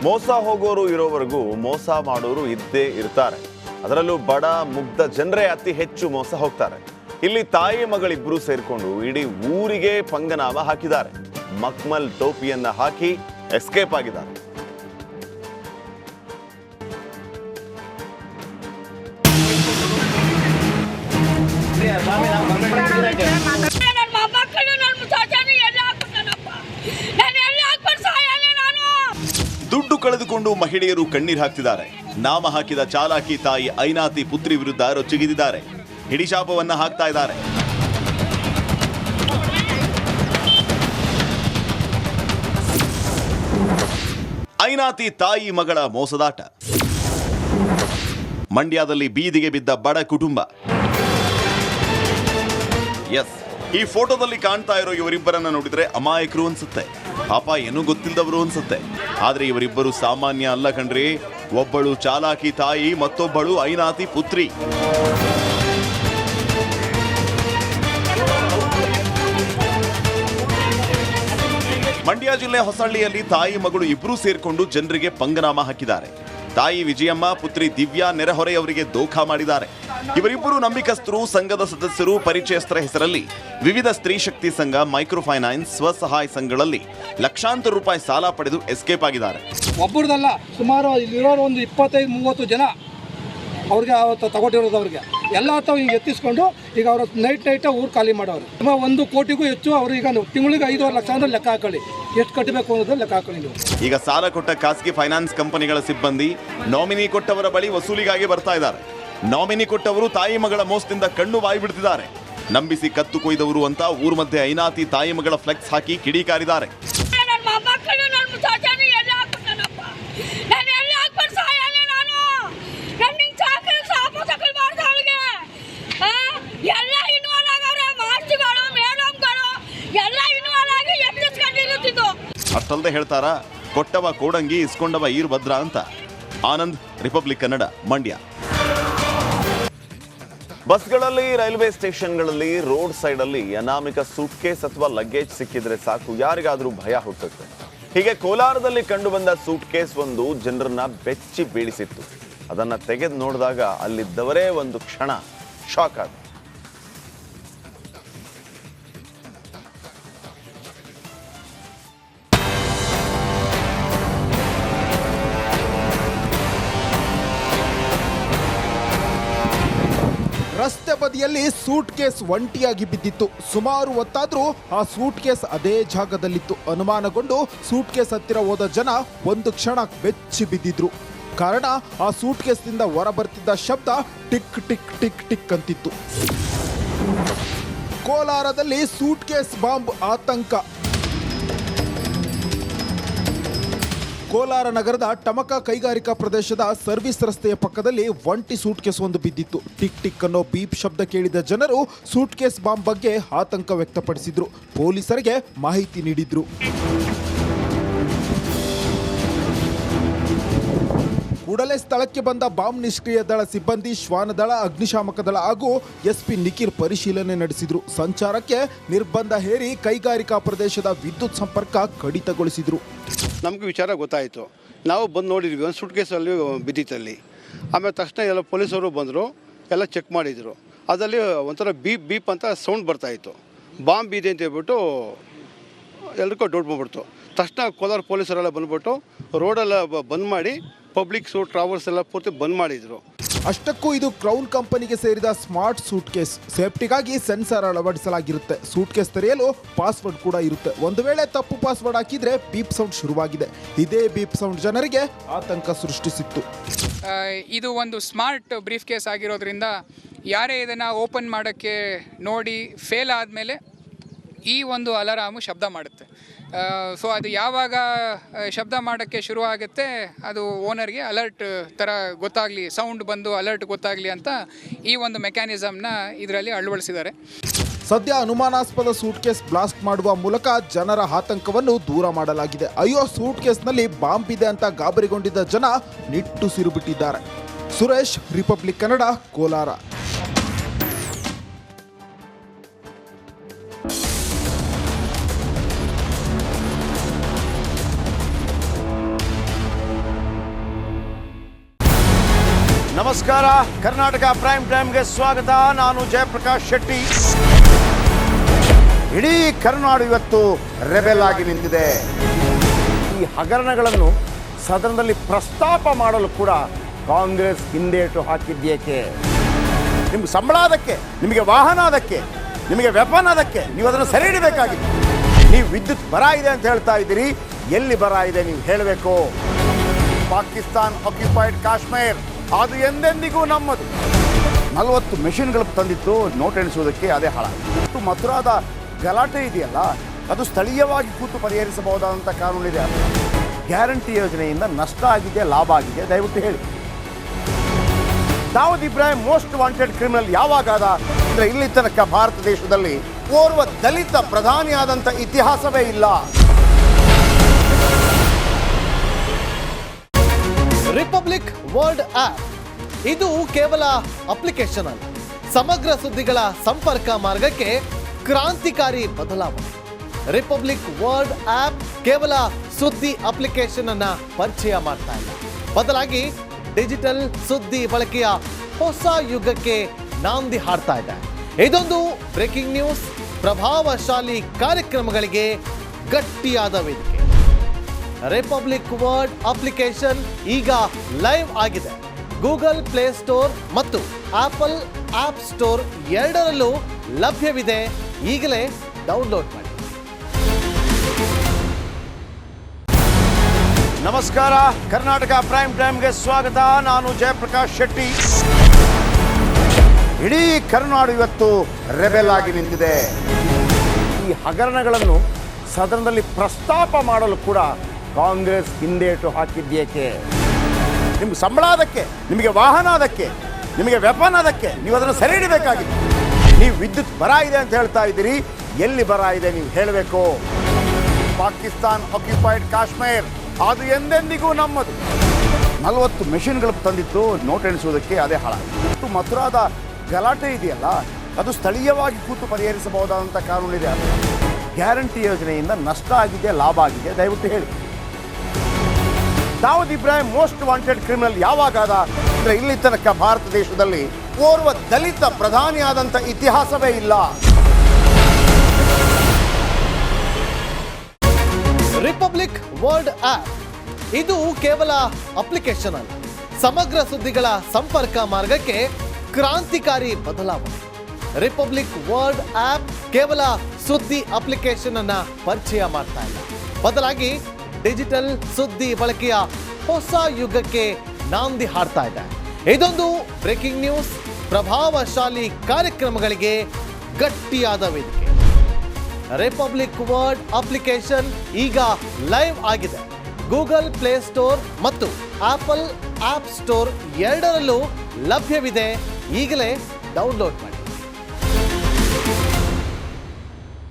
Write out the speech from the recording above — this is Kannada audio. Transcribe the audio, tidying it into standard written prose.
ಮೋಸ ಹೋಗೋರು ಇರೋವರೆಗೂ ಮೋಸ ಮಾಡೋರು ಇದ್ದೇ ಇರ್ತಾರೆ. ಅದರಲ್ಲೂ ಬಡ ಮುಗ್ಧ ಜನರೇ ಅತಿ ಹೆಚ್ಚು ಮೋಸ ಹೋಗ್ತಾರೆ. ಇಲ್ಲಿ ತಾಯಿ ಮಗಳಿಬ್ರು ಸೇರ್ಕೊಂಡು ಇಡೀ ಊರಿಗೆ ಪಂಗನಾಮ ಹಾಕಿದ್ದಾರೆ. ಮಕ್ಮಲ್ ಟೋಪಿಯನ್ನ ಹಾಕಿ ಎಸ್ಕೇಪ್ ಆಗಿದ್ದಾರೆ. ದುಡ್ಡು ಕಳೆದುಕೊಂಡು ಮಹಿಳೆಯರು ಕಣ್ಣೀರು ಹಾಕ್ತಿದ್ದಾರೆ. ನಾಮ ಹಾಕಿದ ಚಾಲಾಕಿ ತಾಯಿ ಐನಾತಿ ಪುತ್ರಿ ವಿರುದ್ಧ ರೊಚ್ಚಿಗಿದ್ದಾರೆ. ಹಿಡಿಶಾಪವನ್ನ ಹಾಕ್ತಾ ಇದ್ದಾರೆ. ಐನಾತಿ ತಾಯಿ ಮಗಳ ಮೋಸದಾಟ. ಮಂಡ್ಯದಲ್ಲಿ ಬೀದಿಗೆ ಬಿದ್ದ ಬಡ ಕುಟುಂಬ. ಎಸ್, ಈ ಫೋಟೋದಲ್ಲಿ ಕಾಣ್ತಾ ಇರೋ ಇವರಿಬ್ಬರನ್ನ ನೋಡಿದ್ರೆ ಅಮಾಯಕರು ಅನ್ಸುತ್ತೆ, ಪಾಪ ಏನೂ ಗೊತ್ತಿಲ್ಲದವರು ಅನ್ಸುತ್ತೆ. ಆದ್ರೆ ಇವರಿಬ್ಬರು ಸಾಮಾನ್ಯ ಅಲ್ಲ ಕಣ್ರಿ. ಒಬ್ಬಳು ಚಾಲಾಕಿ ತಾಯಿ, ಮತ್ತೊಬ್ಬಳು ಐನಾತಿ ಪುತ್ರಿ. ಮಂಡ್ಯ ಜಿಲ್ಲೆ ಹೊಸಳ್ಳಿಯಲ್ಲಿ ತಾಯಿ ಮಗಳು ಇಬ್ರು ಸೇರ್ಕೊಂಡು ಜನರಿಗೆ ಪಂಗನಾಮ ಹಾಕಿದ್ದಾರೆ. ತಾಯಿ ವಿಜಯಮ್ಮ, ಪುತ್ರಿ ದಿವ್ಯಾ ನೆರೆಹೊರೆಯವರಿಗೆ ದೋಖಾ ಮಾಡಿದ್ದಾರೆ. ಇವರಿಬ್ಬರು ನಂಬಿಕಸ್ಥರು, ಸಂಘದ ಸದಸ್ಯರು, ಪರಿಚಯಸ್ಥರ ಹೆಸರಲ್ಲಿ ವಿವಿಧ ಸ್ತ್ರೀ ಶಕ್ತಿ ಸಂಘ, ಮೈಕ್ರೋ ಫೈನಾನ್ಸ್, ಸ್ವಸಹಾಯ ಸಂಘಗಳಲ್ಲಿ ಲಕ್ಷಾಂತರ ರೂಪಾಯಿ ಸಾಲ ಪಡೆದು ಎಸ್ಕೇಪ್ ಆಗಿದ್ದಾರೆ. ಒಬ್ಬರದಲ್ಲ, ಸುಮಾರು ಇಲ್ಲಿರೋರು ಒಂದು 25-30 ಜನ ಅವ್ರಿಗೆ ಅವತ್ತು ತಗೊಟ್ಟಿರೋದು. ಅವ್ರಿಗೆ ಎಲ್ಲ ತಾವು ಈಗ ಎತ್ತಿಸ್ಕೊಂಡು ಈಗ ಅವರು ನೈಟ್ ಊರು ಖಾಲಿ ಮಾಡೋರು. 1 ಕೋಟಿಗೂ ಹೆಚ್ಚು ಅವರು ಈಗ ತಿಂಗಳಿಗೆ 5.5 ಲಕ್ಷ ಅಂದ್ರೆ ಲೆಕ್ಕ ಹಾಕೊಳ್ಳಿ, ಎಷ್ಟು ಕಟ್ಟಬೇಕು ಅನ್ನೋದು ಲೆಕ್ಕ ಹಾಕೊಳ್ಳಿ ನೀವು. ಈಗ ಸಾಲ ಕೊಟ್ಟ ಖಾಸಗಿ ಫೈನಾನ್ಸ್ ಕಂಪನಿಗಳ ಸಿಬ್ಬಂದಿ ನಾಮಿನಿ ಕೊಟ್ಟವರ ಬಳಿ ವಸೂಲಿಗಾಗಿ ಬರ್ತಾ ಇದ್ದಾರೆ. ನಾಮಿನಿ ಕೊಟ್ಟವರು ತಾಯಿ ಮಗಳ ಮೋಸದಿಂದ ಕಣ್ಣು ಬಾಯಿ ಬಿಡ್ತಿದ್ದಾರೆ. ನಂಬಿಸಿ ಕತ್ತು ಕೊಯ್ದವರು ಅಂತ ಊರ್ ಮಧ್ಯೆ ಐನಾತಿ ತಾಯಿ ಮಗಳ ಫ್ಲೆಕ್ಸ್ ಹಾಕಿ ಕಿಡಿಕಾರಿದ್ದಾರೆ. ಅಷ್ಟಲ್ಲದೆ ಹೇಳ್ತಾರಾ, ಕೊಟ್ಟವ ಕೋಡಂಗಿ ಇಸ್ಕೊಂಡವ ಈರ್ಭದ್ರ ಅಂತ. ಆನಂದ್, ರಿಪಬ್ಲಿಕ್ ಕನ್ನಡ, ಮಂಡ್ಯ. ಬಸ್ಗಳಲ್ಲಿ, ರೈಲ್ವೆ ಸ್ಟೇಷನ್ಗಳಲ್ಲಿ, ರೋಡ್ ಸೈಡ್ ಅಲ್ಲಿ ಅನಾಮಿಕ ಸೂಟ್ಕೇಸ್ ಅಥವಾ ಲಗೇಜ್ ಸಿಕ್ಕಿದ್ರೆ ಸಾಕು, ಯಾರಿಗಾದ್ರೂ ಭಯ ಹುಟ್ಟುತ್ತೆ. ಹೀಗೆ ಕೋಲಾರದಲ್ಲಿ ಕಂಡು ಬಂದ ಸೂಟ್ಕೇಸ್ ಒಂದು ಜನರನ್ನ ಬೆಚ್ಚಿ ಬೀಳಿಸಿತ್ತು. ಅದನ್ನ ತೆಗೆದು ನೋಡಿದಾಗ ಅಲ್ಲಿದ್ದವರೇ ಒಂದು ಕ್ಷಣ ಶಾಕ್ ಆದ. ರಸ್ತೆ ಬದಿಯಲ್ಲಿ ಸೂಟ್ ಕೇಸ್ ಒಂಟಿಯಾಗಿ ಬಿದ್ದಿತ್ತು. ಸುಮಾರು ಹೊತ್ತಾದ್ರೂ ಆ ಸೂಟ್ ಕೇಸ್ ಅದೇ ಜಾಗದಲ್ಲಿತ್ತು. ಅನುಮಾನಗೊಂಡು ಸೂಟ್ ಕೇಸ್ ಹತ್ತಿರ ಹೋದ ಜನ ಒಂದು ಕ್ಷಣ ಬೆಚ್ಚಿ ಬಿದ್ದಿದ್ರು. ಕಾರಣ, ಆ ಸೂಟ್ ಕೇಸ್ನಿಂದ ಹೊರ ಬರ್ತಿದ್ದ ಶಬ್ದ ಟಿಕ್ ಟಿಕ್ ಟಿಕ್ ಟಿಕ್ ಅಂತಿತ್ತು. ಕೋಲಾರದಲ್ಲಿ ಸೂಟ್ ಕೇಸ್ ಬಾಂಬ್ ಆತಂಕ. ಕೋಲಾರ ನಗರದ ಟಮಕ ಕೈಗಾರಿಕಾ ಪ್ರದೇಶದ ಸರ್ವಿಸ್ ರಸ್ತೆಯ ಪಕ್ಕದಲ್ಲಿ ಒಂಟಿ ಸೂಟ್ ಕೇಸ್ ಒಂದು ಬಿದ್ದಿತ್ತು. ಟಿಕ್ ಟಿಕ್ ಅನ್ನೋ ಬೀಪ್ ಶಬ್ದ ಕೇಳಿದ ಜನರು ಸೂಟ್ ಕೇಸ್ ಬಾಂಬ್ ಬಗ್ಗೆ ಆತಂಕ ವ್ಯಕ್ತಪಡಿಸಿದ್ರು. ಪೊಲೀಸರಿಗೆ ಮಾಹಿತಿ ನೀಡಿದ್ರು. ಕೂಡಲೇ ಸ್ಥಳಕ್ಕೆ ಬಂದ ಬಾಂಬ್ ನಿಷ್ಕ್ರಿಯ ದಳ ಸಿಬ್ಬಂದಿ, ಶ್ವಾನದಳ, ಅಗ್ನಿಶಾಮಕ ದಳ ಹಾಗೂ ಎಸ್ಪಿ ನಿಖಿಲ್ ಪರಿಶೀಲನೆ ನಡೆಸಿದ್ರು. ಸಂಚಾರಕ್ಕೆ ನಿರ್ಬಂಧ ಹೇರಿ ಕೈಗಾರಿಕಾ ಪ್ರದೇಶದ ವಿದ್ಯುತ್ ಸಂಪರ್ಕ ಕಡಿತಗೊಳಿಸಿದ್ರು. ನಮಗೂ ವಿಚಾರ ಗೊತ್ತಾಯಿತು. ನಾವು ಬಂದು ನೋಡಿದ್ವಿ, ಒಂದು ಸೂಟ್ ಕೇಸಲ್ಲಿ ಬಿದ್ದಿತ್ತಲ್ಲಿ. ಆಮೇಲೆ ತಕ್ಷಣ ಎಲ್ಲ ಪೊಲೀಸರು ಬಂದರು, ಎಲ್ಲ ಚೆಕ್ ಮಾಡಿದರು. ಅದರಲ್ಲಿ ಒಂಥರ ಬೀಪ್ ಬೀಪ್ ಅಂತ ಸೌಂಡ್ ಬರ್ತಾಯಿತ್ತು. ಬಾಂಬ್ ಇದೆ ಅಂತ ಹೇಳ್ಬಿಟ್ಟು ಎಲ್ರಿಗೂ ಡೌಟ್ ಬಂದ್ಬಿಡ್ತು. ತಕ್ಷಣ ಕೋಲಾರ ಪೊಲೀಸರೆಲ್ಲ ಬಂದ್ಬಿಟ್ಟು ರೋಡೆಲ್ಲ ಬಂದ್ ಮಾಡಿ ಪಬ್ಲಿಕ್ ಟ್ರಾವೆಲ್ಸ್ ಎಲ್ಲ ಪೂರ್ತಿ ಬಂದ್ ಮಾಡಿದರು. ಅಷ್ಟಕ್ಕೂ ಇದು ಕ್ರೌನ್ ಕಂಪನಿಗೆ ಸೇರಿದ ಸ್ಮಾರ್ಟ್ ಸೂಟ್ ಕೇಸ್. ಸೇಫ್ಟಿಗಾಗಿ ಸೆನ್ಸರ್ ಅಳವಡಿಸಲಾಗಿರುತ್ತೆ. ಸೂಟ್ ಕೇಸ್ ತೆರೆಯಲು ಪಾಸ್ವರ್ಡ್ ಕೂಡ ಇರುತ್ತೆ. ಒಂದು ವೇಳೆ ತಪ್ಪು ಪಾಸ್ವರ್ಡ್ ಹಾಕಿದ್ರೆ ಬೀಪ್ ಸೌಂಡ್ ಶುರುವಾಗಿದೆ. ಇದೇ ಬೀಪ್ ಸೌಂಡ್ ಜನರಿಗೆ ಆತಂಕ ಸೃಷ್ಟಿಸಿತ್ತು. ಇದು ಒಂದು ಸ್ಮಾರ್ಟ್ ಬ್ರೀಫ್ ಕೇಸ್ ಆಗಿರೋದ್ರಿಂದ ಯಾರೇ ಇದನ್ನು ಓಪನ್ ಮಾಡೋಕ್ಕೆ ನೋಡಿ ಫೇಲ್ ಆದಮೇಲೆ ಈ ಒಂದು ಅಲಾರಾಮು ಶಬ್ದ ಮಾಡುತ್ತೆ. ಸೊ ಅದು ಯಾವಾಗ ಶಬ್ದ ಮಾಡೋಕ್ಕೆ ಶುರು ಆಗುತ್ತೆ ಅದು ಓನರ್ಗೆ ಅಲರ್ಟ್ ಥರ ಗೊತ್ತಾಗಲಿ, ಸೌಂಡ್ ಬಂದು ಅಲರ್ಟ್ ಗೊತ್ತಾಗಲಿ ಅಂತ ಈ ಒಂದು ಮೆಕ್ಯಾನಿಸಮ್ನ ಇದರಲ್ಲಿ ಅಳವಡಿಸಿದ್ದಾರೆ. ಸದ್ಯ ಅನುಮಾನಾಸ್ಪದ ಸೂಟ್ ಕೇಸ್ ಬ್ಲಾಸ್ಟ್ ಮಾಡುವ ಮೂಲಕ ಜನರ ಆತಂಕವನ್ನು ದೂರ ಮಾಡಲಾಗಿದೆ. ಅಯ್ಯೋ, ಸೂಟ್ ಕೇಸ್ನಲ್ಲಿ ಬಾಂಬ್ ಇದೆ ಅಂತ ಗಾಬರಿಗೊಂಡಿದ್ದ ಜನ ನಿಟ್ಟುಸಿರು ಬಿಟ್ಟಿದ್ದಾರೆ. ಸುರೇಶ್, ರಿಪಬ್ಲಿಕ್ ಕನ್ನಡ, ಕೋಲಾರ. ನಮಸ್ಕಾರ, ಕರ್ನಾಟಕ ಪ್ರೈಮ್ ಟೈಮ್ಗೆ ಸ್ವಾಗತ. ನಾನು ಜಯಪ್ರಕಾಶ್ ಶೆಟ್ಟಿ. ಇಡೀ ಕರ್ನಾಡು ಇವತ್ತು ರೆಬೆಲ್ ಆಗಿ ನಿಂತಿದೆ. ಈ ಹಗರಣಗಳನ್ನು ಸದನದಲ್ಲಿ ಪ್ರಸ್ತಾಪ ಮಾಡಲು ಕೂಡ ಕಾಂಗ್ರೆಸ್ ಹಿಂದೇಟು ಹಾಕಿದ್ದೇಕೆ? ನಿಮ್ಗೆ ಸಂಬಳ ಅದಕ್ಕೆ, ನಿಮಗೆ ವಾಹನ ಅದಕ್ಕೆ, ನಿಮಗೆ ವೆಪನ್ ಅದಕ್ಕೆ, ನೀವು ಅದನ್ನು ಸೆರೆ ಹಿಡಿಬೇಕಾಗಿತ್ತು. ನೀವು ವಿದ್ಯುತ್ ಬರ ಇದೆ ಅಂತ ಹೇಳ್ತಾ ಇದ್ದೀರಿ, ಎಲ್ಲಿ ಬರ ಇದೆ ನೀವು ಹೇಳಬೇಕು. ಪಾಕಿಸ್ತಾನ್ ಆಕ್ಯುಪೈಡ್ ಕಾಶ್ಮೀರ್ ಅದು ಎಂದೆಂದಿಗೂ ನಮ್ಮದು. 40 ಮೆಷಿನ್ಗಳು ತಂದಿತ್ತು ನೋಟ್ ಎಣಿಸುವುದಕ್ಕೆ, ಅದೇ ಹಾಳಾಗಿತ್ತು. ಮಥುರಾದ ಗಲಾಟೆ ಇದೆಯಲ್ಲ, ಅದು ಸ್ಥಳೀಯವಾಗಿ ಕೂತು ಪರಿಹರಿಸಬಹುದಾದಂಥ ಕಾನೂನಿದೆ. ಗ್ಯಾರಂಟಿ ಯೋಜನೆಯಿಂದ ನಷ್ಟ ಆಗಿದೆ, ಲಾಭ ಆಗಿದೆ, ದಯವಿಟ್ಟು ಹೇಳಿ. Dawood Ibrahim most wanted criminal ಯಾವಾಗಾದ ಅಂದರೆ ಇಲ್ಲಿ ತನಕ ಭಾರತ ದೇಶದಲ್ಲಿ ಓರ್ವ ದಲಿತ ಪ್ರಧಾನಿಯಾದಂಥ ಇತಿಹಾಸವೇ ಇಲ್ಲ. ರಿಪಬ್ಲಿಕ್ ವರ್ಲ್ಡ್ ಆಪ್ ಇದು ಕೇವಲ ಅಪ್ಲಿಕೇಶನ್ ಅಲ್ಲ, ಸಮಗ್ರ ಸುದ್ದಿಗಳ ಸಂಪರ್ಕ ಮಾರ್ಗಕ್ಕೆ ಕ್ರಾಂತಿಕಾರಿ ಬದಲಾವಣೆ. ರಿಪಬ್ಲಿಕ್ ವರ್ಲ್ಡ್ ಆಪ್ ಕೇವಲ ಸುದ್ದಿ ಅಪ್ಲಿಕೇಶನ್ ಅನ್ನ ಪರಿಚಯ ಮಾಡ್ತಾ ಇಲ್ಲ, ಬದಲಾಗಿ ಡಿಜಿಟಲ್ ಸುದ್ದಿ ಬಳಕೆಯ ಹೊಸ ಯುಗಕ್ಕೆ ನಾಂದಿ ಹಾಡ್ತಾ ಇದೆ. ಇದೊಂದು ಬ್ರೇಕಿಂಗ್ ನ್ಯೂಸ್, ಪ್ರಭಾವಶಾಲಿ ಕಾರ್ಯಕ್ರಮಗಳಿಗೆ ಗಟ್ಟಿಯಾದ ವೇದಿಕೆ. ರಿಪಬ್ಲಿಕ್ ವರ್ಲ್ಡ್ ಅಪ್ಲಿಕೇಶನ್ ಈಗ ಲೈವ್ ಆಗಿದೆ. ಗೂಗಲ್ ಪ್ಲೇ ಸ್ಟೋರ್ ಮತ್ತು ಆಪಲ್ ಆಪ್ ಸ್ಟೋರ್ ಎರಡರಲ್ಲೂ ಲಭ್ಯವಿದೆ. ಈಗಲೇ ಡೌನ್ಲೋಡ್ ಮಾಡಿ. ನಮಸ್ಕಾರ, ಕರ್ನಾಟಕ ಪ್ರೈಮ್ ಟೈಮ್ಗೆ ಸ್ವಾಗತ. ನಾನು ಜಯಪ್ರಕಾಶ್ ಶೆಟ್ಟಿ. ಇಡೀ ಕರ್ನಾಡು ಇವತ್ತು ರೆಬೆಲ್ ಆಗಿ ನಿಂತಿದೆ. ಈ ಹಗರಣಗಳನ್ನು ಸದನದಲ್ಲಿ ಪ್ರಸ್ತಾಪ ಮಾಡಲು ಕೂಡ ಕಾಂಗ್ರೆಸ್ ಹಿಂದೇಟು ಹಾಕಿದ್ದೇಕೆ? ನಿಮ್ಗೆ ಸಂಬಳ ಅದಕ್ಕೆ, ನಿಮಗೆ ವಾಹನ ಅದಕ್ಕೆ, ನಿಮಗೆ ವೆಪನ್ ಅದಕ್ಕೆ, ನೀವು ಅದನ್ನು ಸೆರೆ ಹಿಡಿಬೇಕಾಗಿತ್ತು. ನೀವು ವಿದ್ಯುತ್ ಬರ ಇದೆ ಅಂತ ಹೇಳ್ತಾ ಇದ್ದೀರಿ, ಎಲ್ಲಿ ಬರ ಇದೆ ನೀವು ಹೇಳಬೇಕು. ಪಾಕಿಸ್ತಾನ್ ಆಕ್ಯುಪೈಡ್ ಕಾಶ್ಮೀರ್ ಅದು ಎಂದೆಂದಿಗೂ ನಮ್ಮದು. 40 ಮೆಷಿನ್ಗಳು ತಂದಿತ್ತು ನೋಟ್ ಎಣಿಸುವುದಕ್ಕೆ, ಅದೇ ಹಾಳಾಗಿತ್ತು. ಮಥುರಾದ ಗಲಾಟೆ ಇದೆಯಲ್ಲ, ಅದು ಸ್ಥಳೀಯವಾಗಿ ಕೂತು ಪರಿಹರಿಸಬಹುದಾದಂಥ ಕಾನೂನಿದೆ. ಗ್ಯಾರಂಟಿ ಯೋಜನೆಯಿಂದ ನಷ್ಟ ಆಗಿದೆ, ಲಾಭ ಆಗಿದೆ, ದಯವಿಟ್ಟು ಹೇಳಿ. Dawood Ibrahim most wanted criminal ಯಾವಾಗಾದ ಅಂದರೆ ಇಲ್ಲಿ ತನಕ ಭಾರತ ದೇಶದಲ್ಲಿ ಓರ್ವ ದಲಿತ ಪ್ರಧಾನಿಯಾದಂಥ ಇತಿಹಾಸವೇ ಇಲ್ಲ. ರಿಪಬ್ಲಿಕ್ ವರ್ಲ್ಡ್ ಆಪ್ ಇದು ಕೇವಲ ಅಪ್ಲಿಕೇಶನ್ ಅಲ್ಲ, ಸಮಗ್ರ ಸುದ್ದಿಗಳ ಸಂಪರ್ಕ ಮಾರ್ಗಕ್ಕೆ ಕ್ರಾಂತಿಕಾರಿ ಬದಲಾವಣೆ. ರಿಪಬ್ಲಿಕ್ ವರ್ಲ್ಡ್ ಆಪ್ ಕೇವಲ ಸುದ್ದಿ ಅಪ್ಲಿಕೇಶನ್ ಅನ್ನ ಪರಿಚಯ ಮಾಡ್ತಾ ಇಲ್ಲ, ಬದಲಾಗಿ ಡಿಜಿಟಲ್ ಸುದ್ದಿ ಬಳಕೆಯ ಹೊಸ ಯುಗಕ್ಕೆ ನಾಂದಿ ಹಾಡ್ತಾ ಇದೆ. ಇದೊಂದು ಬ್ರೇಕಿಂಗ್ ನ್ಯೂಸ್, ಪ್ರಭಾವಶಾಲಿ ಕಾರ್ಯಕ್ರಮಗಳಿಗೆ ಗಟ್ಟಿಯಾದ ವೇದಿಕೆ. ರಿಪಬ್ಲಿಕ್ ವರ್ಲ್ಡ್ ಅಪ್ಲಿಕೇಶನ್ ಈಗ ಲೈವ್ ಆಗಿದೆ. ಗೂಗಲ್ ಪ್ಲೇ ಸ್ಟೋರ್ ಮತ್ತು ಆಪಲ್ ಆಪ್ ಸ್ಟೋರ್ ಎರಡರಲ್ಲೂ ಲಭ್ಯವಿದೆ. ಈಗಲೇ ಡೌನ್ಲೋಡ್ ಮಾಡಿ.